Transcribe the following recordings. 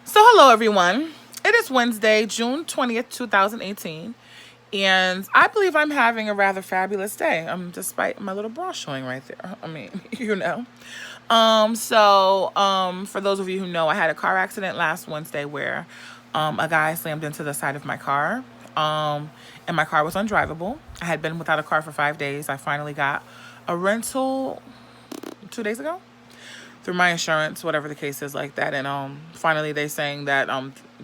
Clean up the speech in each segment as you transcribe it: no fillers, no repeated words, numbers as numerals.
So, hello everyone. It is Wednesday, June 20th, 2018, and I believe I'm having a rather fabulous day, despite my little bra showing right there. I mean, you know. For those of you who know, I had a car accident last Wednesday where a guy slammed into the side of my car, and my car was undrivable. I had been without a car for 5 days. I finally got a rental 2 days ago through my insurance, whatever the case is like that. And finally they saying that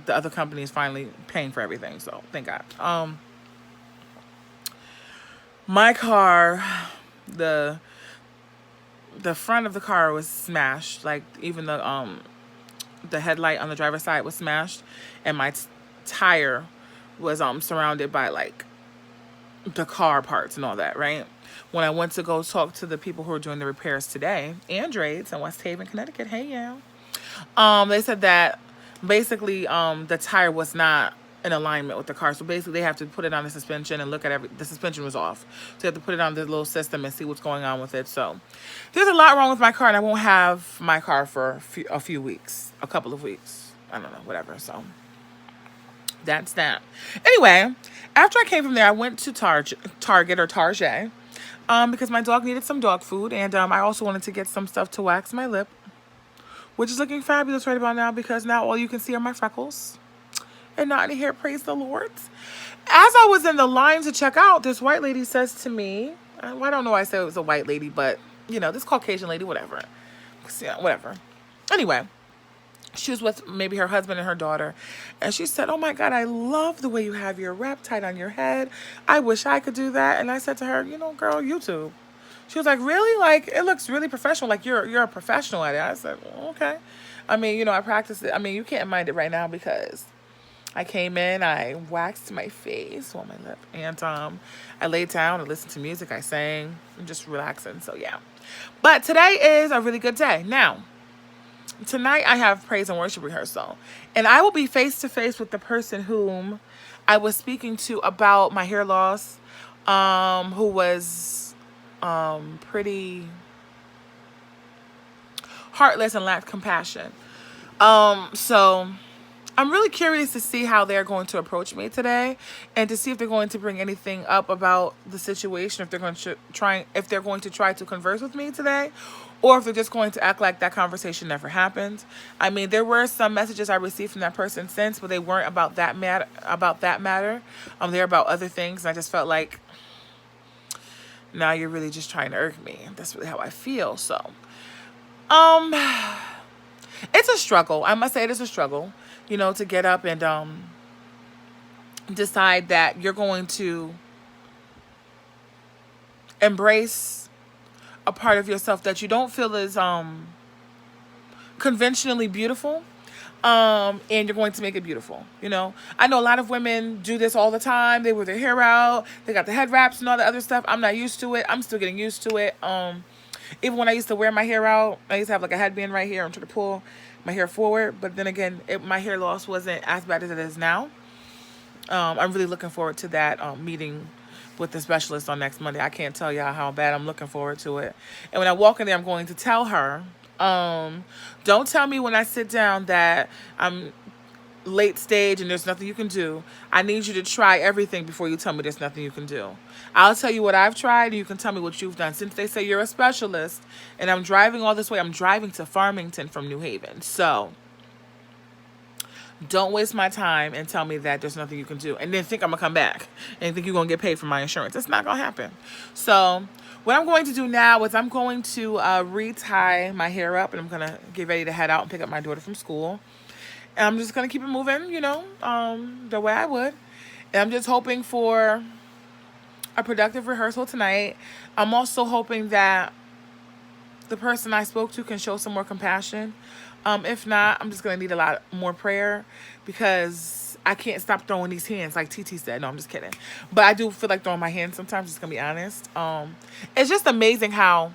the other company is finally paying for everything. So thank God. My car, the the front of the car was smashed. Like even the headlight on the driver's side was smashed, and my tire was surrounded by like the car parts and all that, right? When I went to go talk to the people who are doing the repairs today, Andrade's in West Haven, Connecticut, hey yeah, they said that basically the tire was not in alignment with the car. So basically they have to put it on the suspension and look at the suspension was off. So they have to put it on the little system and see what's going on with it. So there's a lot wrong with my car, and I won't have my car for a few weeks, a couple of weeks. I don't know, whatever. So that's that. Anyway, after I came from there, I went to Target or Target, because my dog needed some dog food, and I also wanted to get some stuff to wax my lip, which is looking fabulous right about now because now all you can see are my freckles and not any hair. Praise the Lord. As I was in the line to check out, this white lady says to me, I don't know why I said it was a white lady, but this Caucasian lady, whatever. Yeah, whatever. Anyway, she was with maybe her husband and her daughter, and she said, "Oh my God, I love the way you have your wrap tied on your head. I wish I could do that." And I said to her, "Girl, YouTube." She was like, "Really? Like, it looks really professional. Like you're a professional at it." I said, well, "Okay." I mean, I practiced it. I mean, you can't mind it right now because I came in, I waxed my face on my lip, and I laid down and listened to music. I sang, I'm just relaxing. So yeah. But today is a really good day. Now, tonight I have praise and worship rehearsal, and I will be face to face with the person whom I was speaking to about my hair loss, who was pretty heartless and lacked compassion. So I'm really curious to see how they're going to approach me today, and to see if they're going to bring anything up about the situation, if they're going to try to converse with me today, or if they're just going to act like that conversation never happened. I mean, there were some messages I received from that person since, but they weren't about that matter. They're about other things, and I just felt like now you're really just trying to irk me. That's really how I feel. So, um, it's a struggle. I must say it is a struggle, to get up and decide that you're going to embrace a part of yourself that you don't feel is conventionally beautiful, and you're going to make it beautiful. I know a lot of women do this all the time. They wear their hair out, they got the head wraps and all the other stuff. I'm not used to it. I'm still getting used to it. Even when I used to wear my hair out, I used to have like a headband right here and try to pull my hair forward. But then again, my hair loss wasn't as bad as it is now. I'm really looking forward to that meeting with the specialist on next Monday. I can't tell y'all how bad I'm looking forward to it. And when I walk in there, I'm going to tell her, don't tell me when I sit down that I'm late stage and there's nothing you can do. I need you to try everything before you tell me there's nothing you can do. I'll tell you what I've tried, and you can tell me what you've done. Since they say you're a specialist and I'm driving all this way, I'm driving to Farmington from New Haven. So don't waste my time and tell me that there's nothing you can do and then think I'm going to come back and think you're going to get paid for my insurance. It's not going to happen. So what I'm going to do now is I'm going to retie my hair up, and I'm going to get ready to head out and pick up my daughter from school. And I'm just going to keep it moving, the way I would. And I'm just hoping for a productive rehearsal tonight. I'm also hoping that the person I spoke to can show some more compassion. If not, I'm just going to need a lot more prayer, because I can't stop throwing these hands like TT said. No, I'm just kidding. But I do feel like throwing my hands sometimes, just going to be honest. It's just amazing how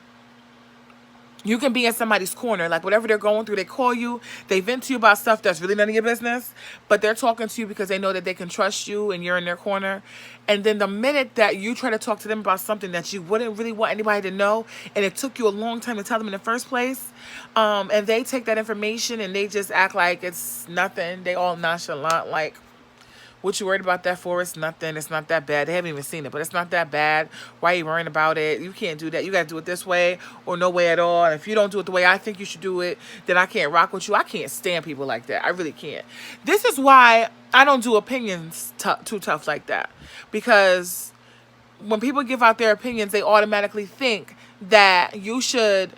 You can be in somebody's corner, like whatever they're going through, they call you, they vent to you about stuff that's really none of your business, but they're talking to you because they know that they can trust you and you're in their corner. And then the minute that you try to talk to them about something that you wouldn't really want anybody to know, and it took you a long time to tell them in the first place, and they take that information and they just act like it's nothing, they all nonchalant, like, what you worried about that for? It's nothing. It's not that bad. They haven't even seen it, but it's not that bad. Why are you worrying about it? You can't do that. You got to do it this way or no way at all. And if you don't do it the way I think you should do it, then I can't rock with you. I can't stand people like that. I really can't. This is why I don't do opinions too tough like that. Because when people give out their opinions, they automatically think that you should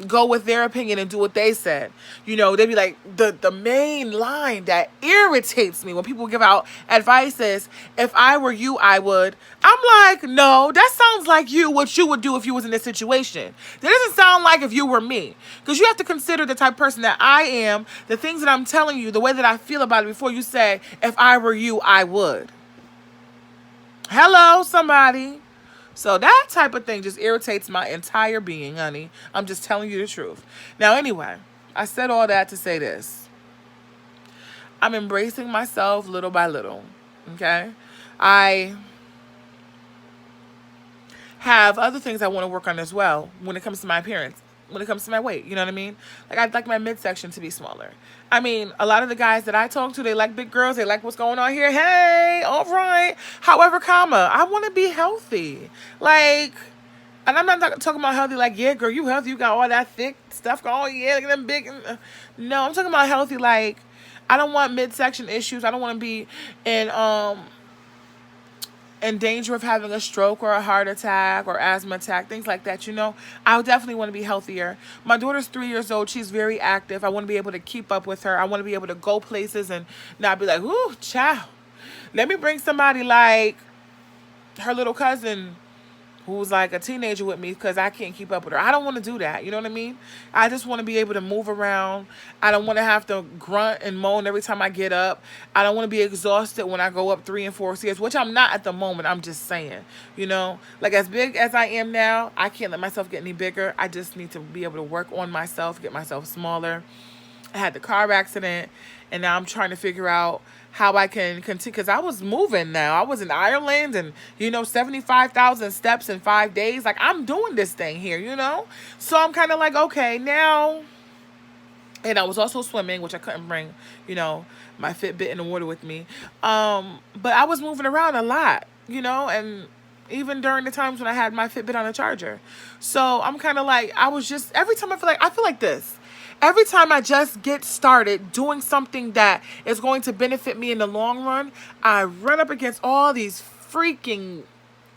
go with their opinion and do what they said. You know, they be like, the main line that irritates me when people give out advice is, if I were you, I would. I'm like, no, that sounds like you, what you would do if you was in this situation. That doesn't sound like if you were me. Because you have to consider the type of person that I am, the things that I'm telling you, the way that I feel about it before you say, if I were you, I would. Hello, somebody. So that type of thing just irritates my entire being, honey. I'm just telling you the truth. Now, anyway, I said all that to say this. I'm embracing myself little by little, okay? I have other things I want to work on as well when it comes to my appearance, when it comes to my weight, you know what I mean? Like, I'd like my midsection to be smaller. I mean, a lot of the guys that I talk to, they like big girls. They like what's going on here. Hey, all right. However, I want to be healthy. Like, and I'm not talking about healthy like, yeah, girl, you healthy. You got all that thick stuff going. Yeah, look at them big. No, I'm talking about healthy like, I don't want midsection issues. I don't want to be in danger of having a stroke or a heart attack or asthma attack, things like that, you know. I would definitely want to be healthier. My daughter's 3 years old. She's very active. I want to be able to keep up with her. I want to be able to go places and not be like, ooh, child. Let me bring somebody like her little cousin who's like a teenager with me because I can't keep up with her. I don't want to do that. You know what I mean? I just want to be able to move around. I don't want to have to grunt and moan every time I get up. I don't want to be exhausted when I go up 3 and 4 stairs, which I'm not at the moment. I'm just saying, you know, like as big as I am now, I can't let myself get any bigger. I just need to be able to work on myself, get myself smaller. I had the car accident, and now I'm trying to figure out how I can continue, because I was moving now. I was in Ireland and, 75,000 steps in 5 days. Like, I'm doing this thing here, So I'm kind of like, okay, now. And I was also swimming, which I couldn't bring, my Fitbit in the water with me. But I was moving around a lot, and even during the times when I had my Fitbit on a charger. So I'm kind of like, every time I feel like this. Every time I just get started doing something that is going to benefit me in the long run, I run up against all these freaking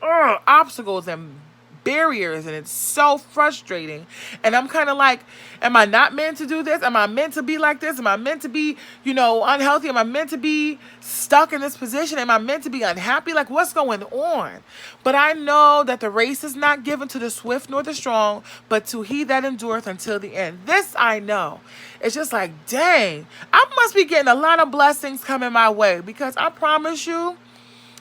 obstacles and barriers, and it's so frustrating. And I'm kind of like, am I not meant to do this? Am I meant to be like this? Am I meant to be, unhealthy? Am I meant to be stuck in this position? Am I meant to be unhappy? Like, what's going on? But I know that the race is not given to the swift nor the strong, but to he that endureth until the end. This I know. It's just like, dang, I must be getting a lot of blessings coming my way, because I promise you,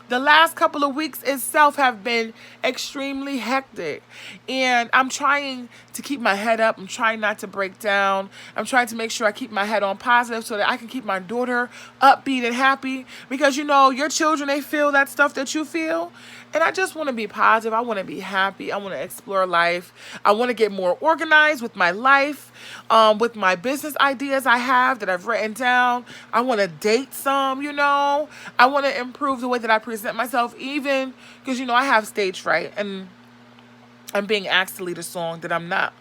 the last couple of weeks itself have been extremely hectic. And I'm trying to keep my head up. I'm trying not to break down. I'm trying to make sure I keep my head on positive so that I can keep my daughter upbeat and happy. Because, your children, they feel that stuff that you feel. And I just want to be positive. I want to be happy. I want to explore life. I want to get more organized with my life, with my business ideas I have that I've written down. I want to date some, I want to improve the way that I present myself, even because, I have stage fright, and I'm being asked to lead a song that I'm not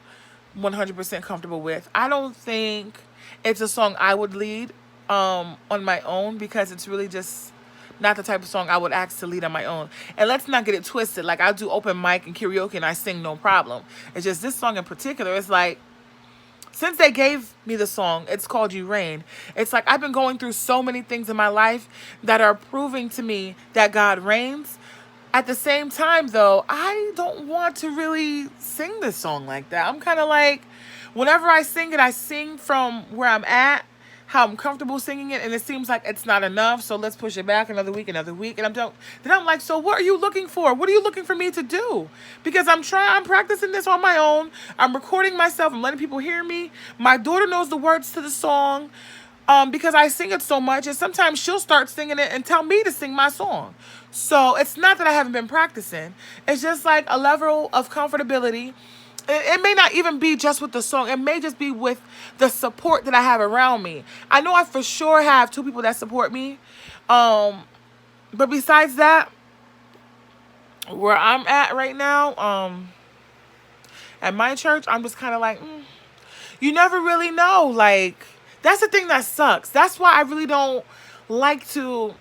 100% comfortable with. I don't think it's a song I would lead on my own, because it's really just not the type of song I would ask to lead on my own. And let's not get it twisted. Like, I do open mic and karaoke and I sing, no problem. It's just this song in particular, it's like, since they gave me the song, it's called You Reign. It's like I've been going through so many things in my life that are proving to me that God reigns. At the same time, though, I don't want to really sing this song like that. I'm kind of like, whenever I sing it, I sing from where I'm at. how I'm comfortable singing it, and it seems like it's not enough. So let's push it back another week, and then I'm like, so what are you looking for? What are you looking for me to do? Because I'm practicing this on my own. I'm recording myself. I'm letting people hear me. My daughter knows the words to the song. Because I sing it so much, and sometimes she'll start singing it and tell me to sing my song. So it's not that I haven't been practicing. It's just like a level of comfortability. It may not even be just with the song. It may just be with the support that I have around me. I know I for sure have 2 people that support me. But besides that, where I'm at right now, at my church, I'm just kind of like, you never really know. Like, that's the thing that sucks. That's why I really don't like to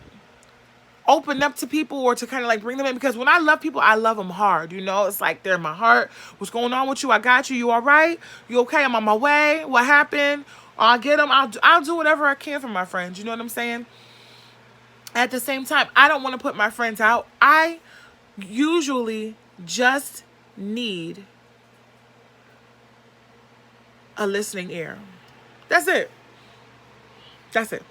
open up to people or to kind of like bring them in, because when I love people, I love them hard. It's like they're in my heart. What's going on with you? I got you. You all right? You okay? I'm on my way. What happened? I'll get them. I'll do whatever I can for my friends. You know what I'm saying? At the same time, I don't want to put my friends out. I usually just need a listening ear. That's it. That's it.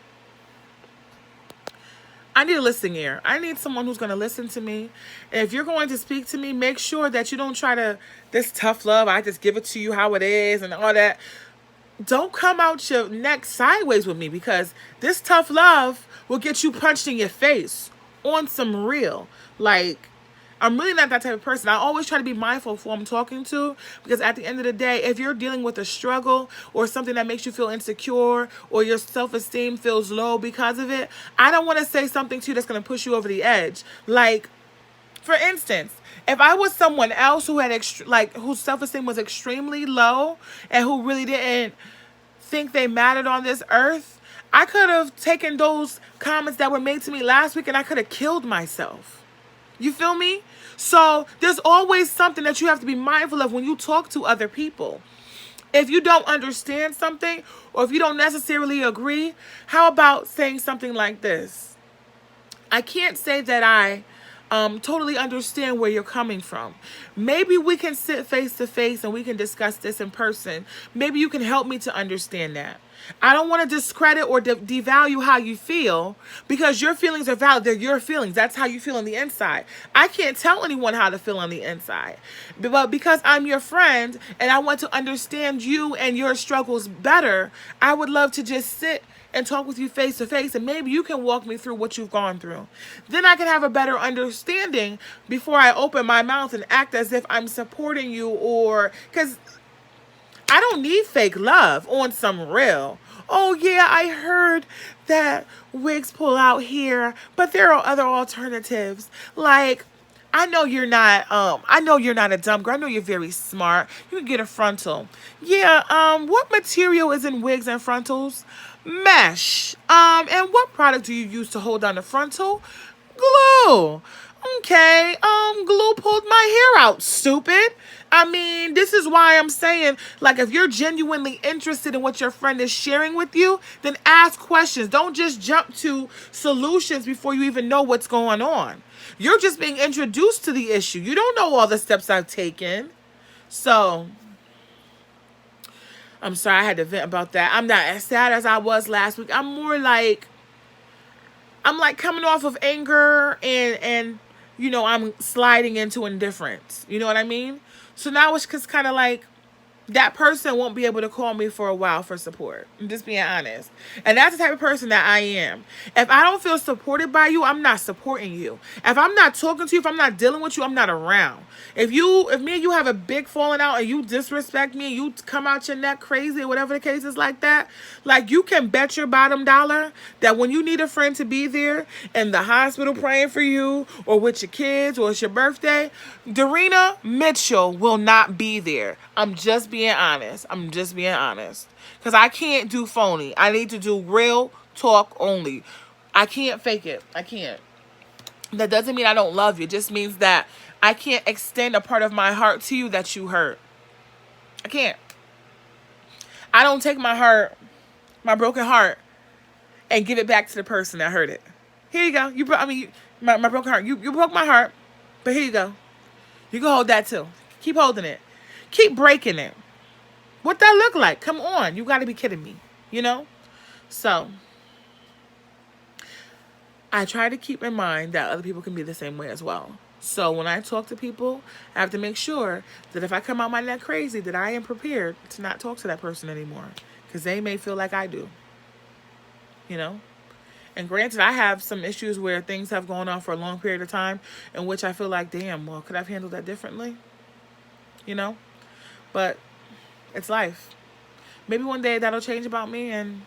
I need a listening ear. I need someone who's going to listen to me. And if you're going to speak to me, make sure that you don't try to, this tough love, I just give it to you how it is and all that. Don't come out your neck sideways with me, because this tough love will get you punched in your face on some real. Like, I'm really not that type of person. I always try to be mindful of who I'm talking to, because at the end of the day, if you're dealing with a struggle or something that makes you feel insecure or your self-esteem feels low because of it, I don't want to say something to you that's going to push you over the edge. Like, for instance, if I was someone else who had whose self-esteem was extremely low and who really didn't think they mattered on this earth, I could have taken those comments that were made to me last week and I could have killed myself. You feel me? So there's always something that you have to be mindful of when you talk to other people. If you don't understand something, or if you don't necessarily agree, how about saying something like this? I can't say that I totally understand where you're coming from. Maybe we can sit face to face and we can discuss this in person. Maybe you can help me to understand that. I don't want to discredit or devalue how you feel, because your feelings are valid. They're your feelings. That's how you feel on the inside. I can't tell anyone how to feel on the inside. But because I'm your friend and I want to understand you and your struggles better, I would love to just sit and talk with you face to face, and maybe you can walk me through what you've gone through. Then I can have a better understanding before I open my mouth and act as if I'm supporting you, or because I don't need fake love on some real. Oh yeah, I heard that wigs pull out here, but there are other alternatives. Like, I know you're not a dumb girl. I know you're very smart. You can get a frontal. Yeah, what material is in wigs and frontals? Mesh. And what product do you use to hold on the frontal? Glue. Okay, glue pulled my hair out, stupid. I mean, this is why I'm saying, like, if you're genuinely interested in what your friend is sharing with you, then ask questions. Don't just jump to solutions before you even know what's going on. You're just being introduced to the issue. You don't know all the steps I've taken. So, I'm sorry I had to vent about that. I'm not as sad as I was last week. I'm like coming off of anger and I'm sliding into indifference. You know what I mean? So now it's just kind of like that person won't be able to call me for a while for support. I'm just being honest. And that's the type of person that I am. If I don't feel supported by you, I'm not supporting you. If I'm not talking to you, if I'm not dealing with you, I'm not around. If me and you have a big falling out and you disrespect me and you come out your neck crazy or whatever the case is like that, like, you can bet your bottom dollar that when you need a friend to be there in the hospital praying for you or with your kids or it's your birthday, Darina Mitchell will not be there. I'm just being honest. Because I can't do phony. I need to do real talk only. I can't fake it. I can't. That doesn't mean I don't love you. It just means that I can't extend a part of my heart to you that you hurt. I can't. I don't take my broken heart, and give it back to the person that hurt it. Here you go. My broken heart. You broke my heart, but here you go. You can hold that too. Keep holding it. Keep breaking it. What that look like? Come on. You got to be kidding me. So I try to keep in mind that other people can be the same way as well. So when I talk to people, I have to make sure that if I come out my neck crazy, that I am prepared to not talk to that person anymore, because they may feel like I do, you know? And granted, I have some issues where things have gone on for a long period of time in which I feel like, damn, well, could I have handled that differently? You know? But it's life. Maybe one day that'll change about me, and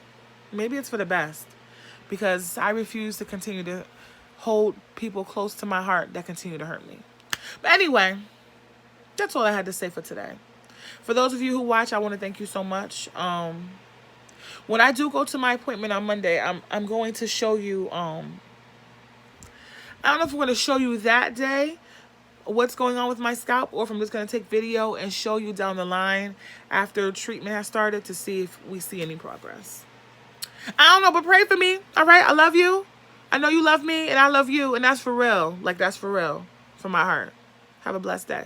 maybe it's for the best, because I refuse to continue to hold people close to my heart that continue to hurt me. But anyway, that's all I had to say for today. For those of you who watch, I want to thank you so much. When I do go to my appointment on Monday, I'm going to show you. I don't know if I'm going to show you that day what's going on with my scalp, or if I'm just going to take video and show you down the line after treatment has started to see if we see any progress. I don't know, but pray for me. All right, I love you. I know you love me, and I love you, and that's for real. Like, that's for real, from my heart. Have a blessed day.